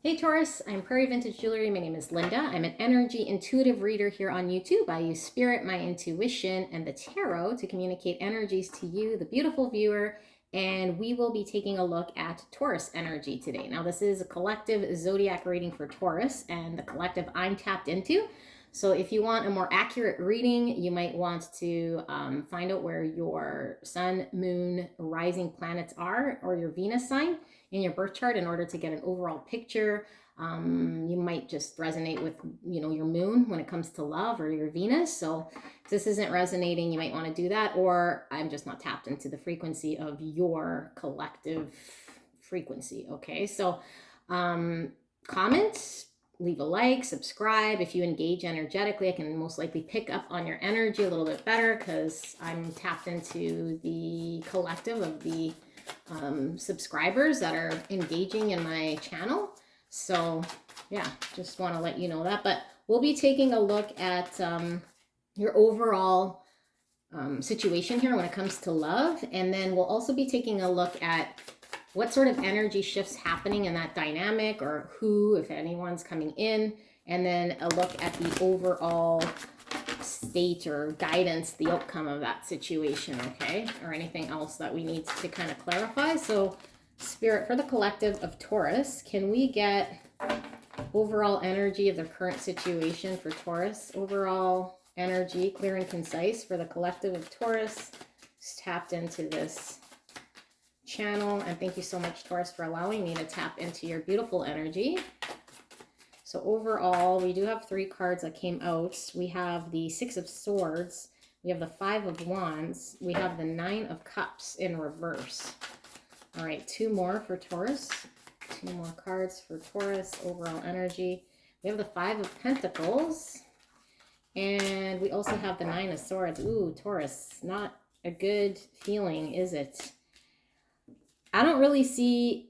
Hey Taurus, I'm Prairie Vintage Jewelry. My name is Linda. I'm an energy intuitive reader here on YouTube. I use spirit, my intuition, and the tarot to communicate energies to you, the beautiful viewer, and we will be taking a look at Taurus energy today. Now, this is a collective zodiac reading for Taurus and the collective I'm tapped into. So if you want a more accurate reading, you might want to find out where your sun, moon, rising planets are, or your Venus sign in your birth chart in order to get an overall picture. You might just resonate with, your moon when it comes to love, or your Venus. So if this isn't resonating, you might want to do that. Or I'm just not tapped into the frequency of your collective frequency. Okay, so comment, leave a like, subscribe. If you engage energetically, I can most likely pick up on your energy a little bit better because I'm tapped into the collective of the subscribers that are engaging in my channel. So yeah, just want to let you know that. But we'll be taking a look at your overall situation here when it comes to love, and then we'll also be taking a look at what sort of energy shifts happening in that dynamic, or who, if anyone's coming in, and then a look at the overall state or guidance, the outcome of that situation, okay? Or anything else that we need to kind of clarify. So Spirit, for the collective of Taurus, can we get overall energy of the current situation for Taurus? Overall energy, clear and concise for the collective of Taurus. Just tapped into this channel, and thank you so much, Taurus, for allowing me to tap into your beautiful energy. So overall, we do have 3 cards that came out. We have the 6 of Swords, we have the 5 of Wands, we have the 9 of Cups in reverse. All right, 2 more for Taurus. 2 more cards for Taurus, overall energy. We have the 5 of Pentacles, and we also have the 9 of Swords. Ooh, Taurus, not a good feeling, is it? I don't really see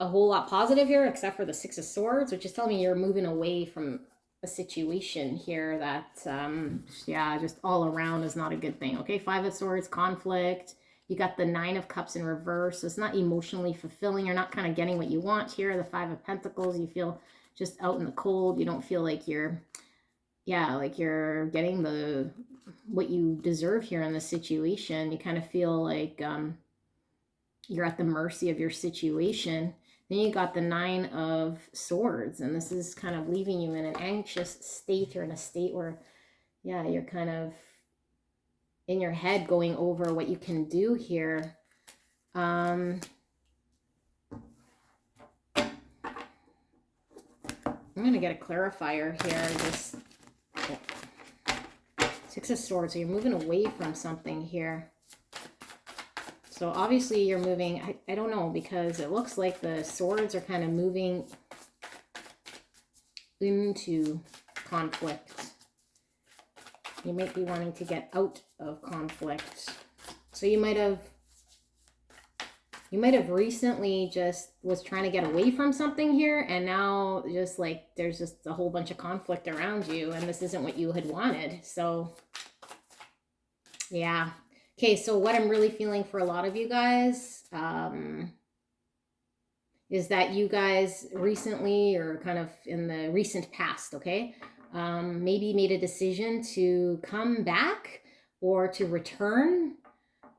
a whole lot positive here, except for the 6 of Swords, which is telling me you're moving away from a situation here that, yeah, just all around is not a good thing. Okay, 5 of Swords, conflict. You got the 9 of Cups in reverse, so it's not emotionally fulfilling. You're not kind of getting what you want here. The 5 of Pentacles, you feel just out in the cold. You don't feel like you're, yeah, like you're getting what you deserve here in this situation. You kind of feel like you're at the mercy of your situation. Then you got the 9 of Swords, and this is kind of leaving you in an anxious state, or in a state where, yeah, you're kind of in your head going over what you can do here. I'm going to get a clarifier here. This 6 of Swords, so you're moving away from something here. So obviously you're moving, I don't know, because it looks like the Swords are kind of moving into conflict. You might be wanting to get out of conflict. So you might have recently just was trying to get away from something here, and now just like there's just a whole bunch of conflict around you, and this isn't what you had wanted. So yeah. Okay, so what I'm really feeling for a lot of you guys is that you guys recently, or kind of in the recent past, okay, maybe made a decision to come back or to return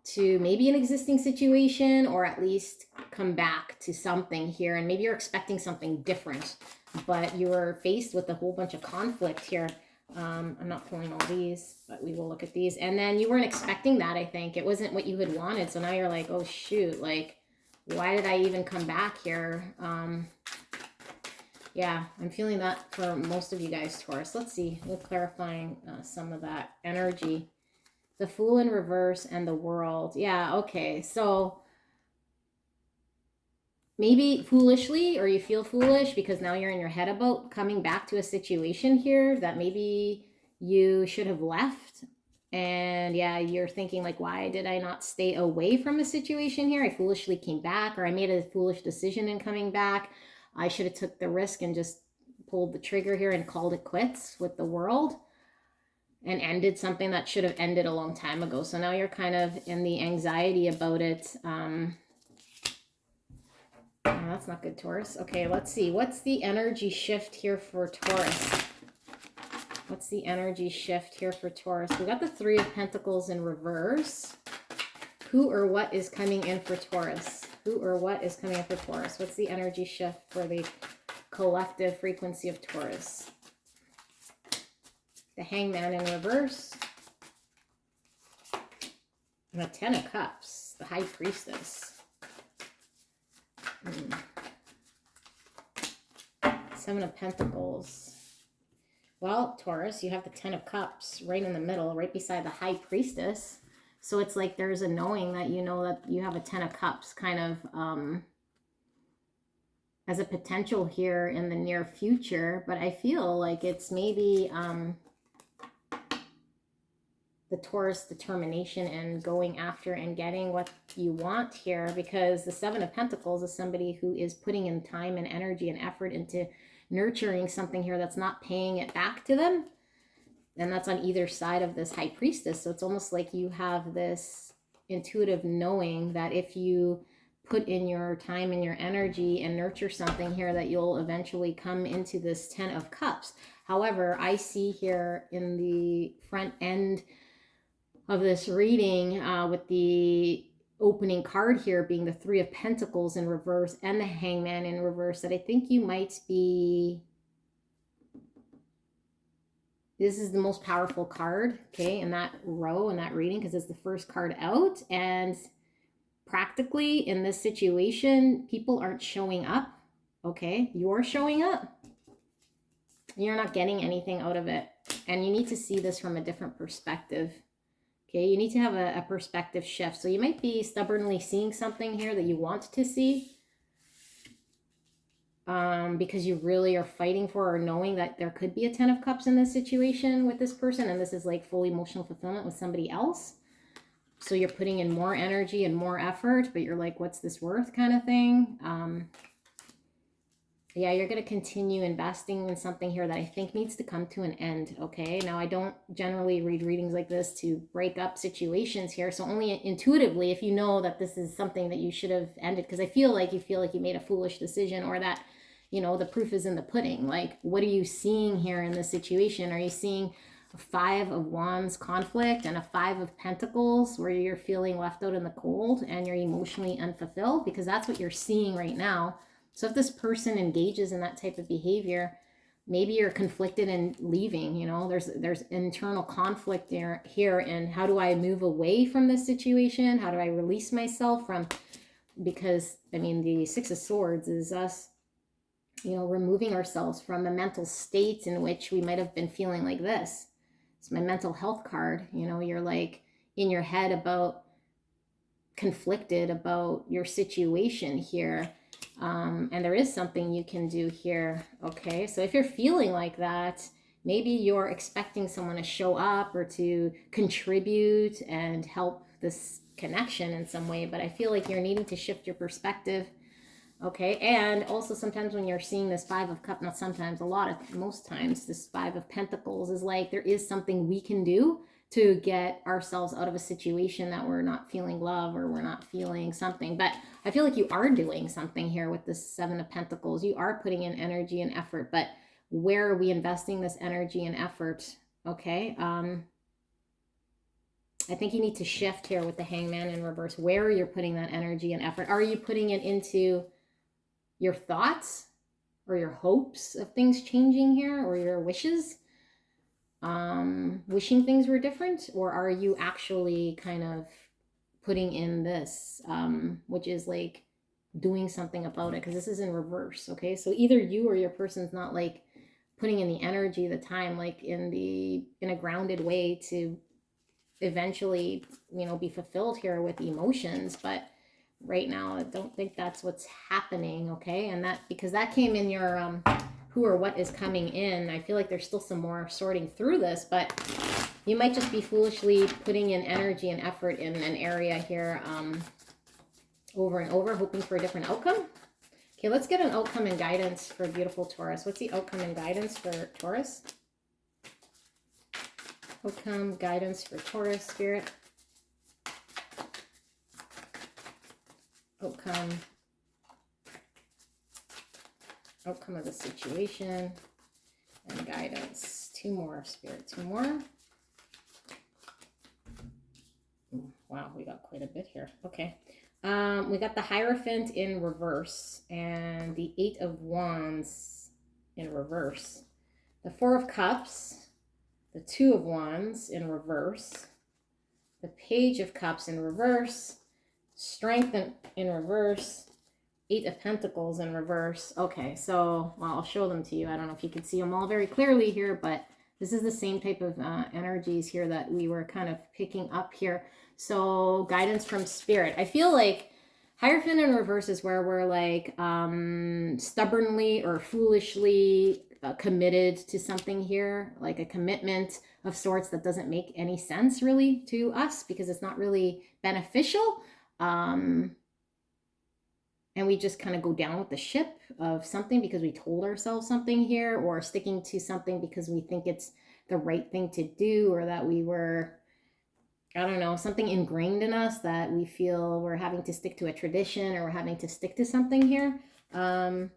to maybe an existing situation, or at least come back to something here. And maybe you're expecting something different, but you were faced with a whole bunch of conflict here. I'm not pulling all these, but we will look at these. And then you weren't expecting that, I think. It wasn't what you had wanted. So now you're like, oh, shoot, like, why did I even come back here? Yeah, I'm feeling that for most of you guys, Taurus. Let's see. We're clarifying some of that energy. The Fool in reverse and the World. Yeah, okay. So maybe foolishly, or you feel foolish because now you're in your head about coming back to a situation here that maybe you should have left. And yeah, you're thinking like, why did I not stay away from a situation here? I foolishly came back, or I made a foolish decision in coming back. I should have took the risk and just pulled the trigger here and called it quits with the World, and ended something that should have ended a long time ago. So now you're kind of in the anxiety about it. Oh, that's not good, Taurus. Okay, let's see. What's the energy shift here for Taurus? What's the energy shift here for Taurus? We got the Three of Pentacles in reverse. Who or what is coming in for Taurus? Who or what is coming in for Taurus? What's the energy shift for the collective frequency of Taurus? The Hangman in reverse. And the Ten of Cups. The High Priestess. Seven of Pentacles. Well, Taurus, you have the Ten of Cups right in the middle, right beside the High Priestess. So it's like there's a knowing that you know that you have a Ten of Cups kind of as a potential here in the near future. But I feel like it's maybe the Taurus determination and going after and getting what you want here, because the Seven of Pentacles is somebody who is putting in time and energy and effort into nurturing something here that's not paying it back to them. And that's on either side of this High Priestess. So it's almost like you have this intuitive knowing that if you put in your time and your energy and nurture something here, that you'll eventually come into this Ten of Cups. However, I see here in the front end of this reading with the opening card here being the Three of Pentacles in reverse and the Hangman in reverse, that I think you might be, this is the most powerful card, okay, in that row, in that reading, because it's the first card out. And practically in this situation, people aren't showing up, okay? You're showing up. You're not getting anything out of it. And you need to see this from a different perspective. Okay, you need to have a perspective shift. So you might be stubbornly seeing something here that you want to see because you really are fighting for or knowing that there could be a Ten of Cups in this situation with this person, and this is like full emotional fulfillment with somebody else. So you're putting in more energy and more effort, but you're like, what's this worth kind of thing? Yeah, you're going to continue investing in something here that I think needs to come to an end, okay? Now, I don't generally read readings like this to break up situations here, so only intuitively, if you know that this is something that you should have ended, because I feel like you made a foolish decision, or that, you know, the proof is in the pudding. Like, what are you seeing here in this situation? Are you seeing a Five of Wands conflict and a Five of Pentacles where you're feeling left out in the cold and you're emotionally unfulfilled? Because that's what you're seeing right now. So if this person engages in that type of behavior, maybe you're conflicted in leaving, you know, there's internal conflict here and how do I move away from this situation? How do I release myself from, because I mean, the Six of Swords is us, you know, removing ourselves from a mental state in which we might have been feeling like this. It's my mental health card. You know, you're like in your head about, conflicted about your situation here. And there is something you can do here, okay? So if you're feeling like that, maybe you're expecting someone to show up or to contribute and help this connection in some way, but I feel like you're needing to shift your perspective, okay? And also sometimes when you're seeing this Five of Cups, not sometimes, most times, this Five of Pentacles is like there is something we can do to get ourselves out of a situation that we're not feeling love or we're not feeling something. But I feel like you are doing something here with this Seven of Pentacles. You are putting in energy and effort, but where are we investing this energy and effort? Okay. I think you need to shift here with the Hangman in reverse. Where you're putting that energy and effort. Are you putting it into your thoughts or your hopes of things changing here, or your wishes? Wishing things were different, or are you actually kind of putting in this, which is like doing something about it? Because this is in reverse, okay? So either you or your person's not like putting in the energy, the time, like in a grounded way to eventually, you know, be fulfilled here with emotions. But right now, I don't think that's what's happening, okay? And that, because that came in your who or what is coming in. I feel like there's still some more sorting through this, but you might just be foolishly putting in energy and effort in an area here over and over, hoping for a different outcome. Okay, let's get an outcome and guidance for beautiful Taurus. What's the outcome and guidance for Taurus? Outcome, guidance for Taurus, Spirit. Outcome, outcome of the situation, and guidance. 2 more, Spirit, 2 more. Wow, we got quite a bit here. Okay. We got the Hierophant in reverse and the 8 of Wands in reverse. The 4 of Cups, the 2 of Wands in reverse, the Page of Cups in reverse, Strength in reverse, 8 of Pentacles in reverse. Okay, so, well, I'll show them to you. I don't know if you can see them all very clearly here, but this is the same type of energies here that we were kind of picking up here. So guidance from Spirit. I feel like Hierophant in reverse is where we're like stubbornly or foolishly committed to something here, like a commitment of sorts that doesn't make any sense really to us because it's not really beneficial. And we just kind of go down with the ship of something because we told ourselves something here, or sticking to something because we think it's the right thing to do, or that we were, I don't know, something ingrained in us that we feel we're having to stick to a tradition, or we're having to stick to something here. So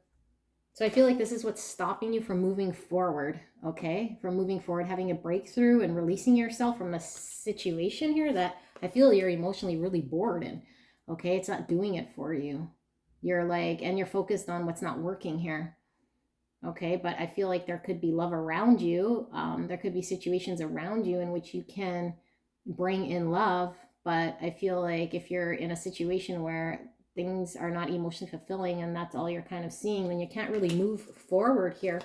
I feel like this is what's stopping you from moving forward, okay? From moving forward, having a breakthrough and releasing yourself from a situation here that I feel you're emotionally really bored in, okay? It's not doing it for you. You're like, and you're focused on what's not working here, okay? But I feel like there could be love around you. There could be situations around you in which you can bring in love, but I feel like if you're in a situation where things are not emotionally fulfilling and that's all you're kind of seeing, then you can't really move forward here.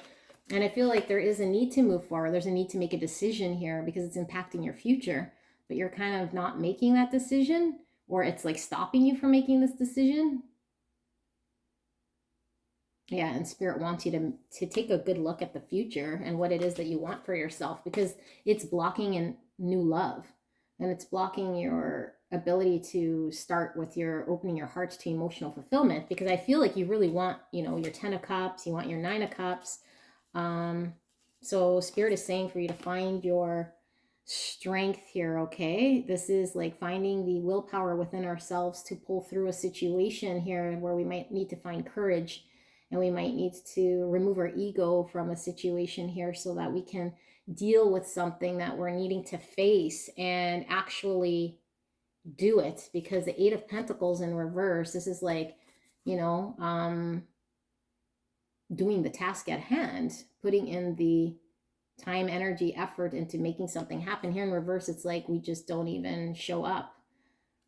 And I feel like there is a need to move forward. There's a need to make a decision here because it's impacting your future, but you're kind of not making that decision, or it's like stopping you from making this decision. Yeah, and Spirit wants you to take a good look at the future and what it is that you want for yourself, because it's blocking in new love, and it's blocking your ability to start with your opening your hearts to emotional fulfillment, because I feel like you really want, your 10 of Cups, you want your 9 of Cups. So Spirit is saying for you to find your strength here, okay? This is like finding the willpower within ourselves to pull through a situation here where we might need to find courage, and we might need to remove our ego from a situation here so that we can deal with something that we're needing to face and actually do it. Because the 8 of Pentacles in reverse, this is like, doing the task at hand, putting in the time, energy, effort into making something happen. Here in reverse, it's like we just don't even show up.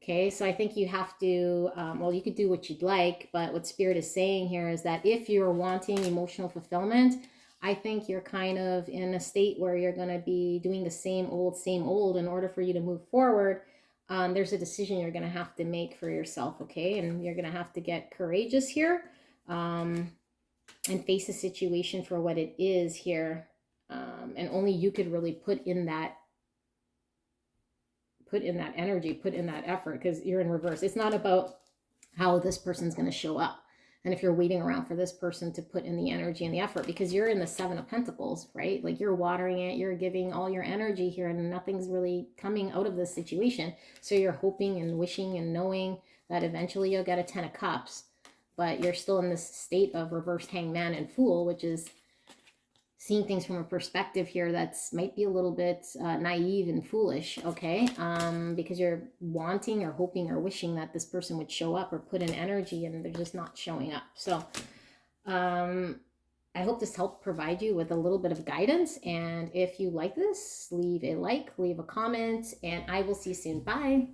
Okay, so I think you have to, well, you could do what you'd like, but what Spirit is saying here is that if you're wanting emotional fulfillment, I think you're kind of in a state where you're going to be doing the same old. In order for you to move forward, there's a decision you're going to have to make for yourself, okay? And you're going to have to get courageous here and face the situation for what it is here. And only you could really put in that energy, put in that effort, because you're in reverse. It's not about how this person's going to show up, and if you're waiting around for this person to put in the energy and the effort, because you're in the 7 of Pentacles, right? Like you're watering it, you're giving all your energy here, and nothing's really coming out of this situation. So you're hoping and wishing and knowing that eventually you'll get a 10 of Cups, but you're still in this state of reversed Hangman and Fool, which is seeing things from a perspective here that's might be a little bit naive and foolish, okay? Because you're wanting or hoping or wishing that this person would show up or put in energy, and they're just not showing up. So I hope this helped provide you with a little bit of guidance. And if you like this, leave a like, leave a comment, and I will see you soon. Bye.